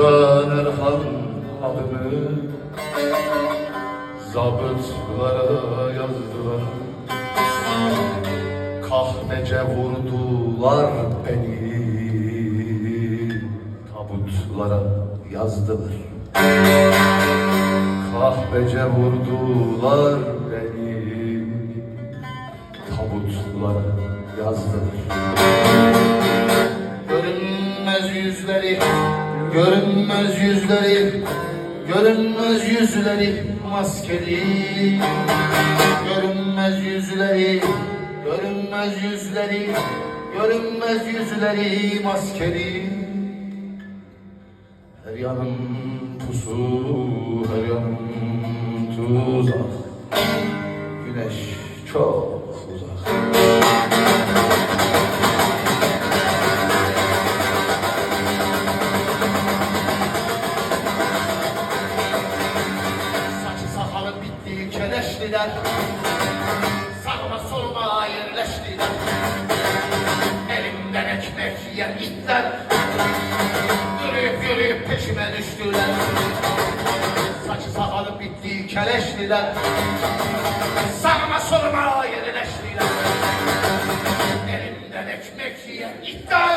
Ozan Erhan adını zabıtlara yazdılar. Kahvece vurdular beni, tabutlara yazdılar. Kahvece vurdular beni, tabutlara yazdılar. Görünmez yüzleri, görünmez yüzleri, görünmez yüzleri maskeli. Görünmez yüzleri, görünmez yüzleri, görünmez yüzleri maskeli. Her yanım pusu, her yanım tuzak. Güneş çok uzak. Saçı sakalı bitti keleşliler, sağıma soluma yerleştiler. Elimden ekmek yiyen itler, yürüyüp yürüyüp peşime düştüler. Saçı sakalı bitti keleşliler, sağıma soluma yerleştiler. Elimden ekmek yiyen itler,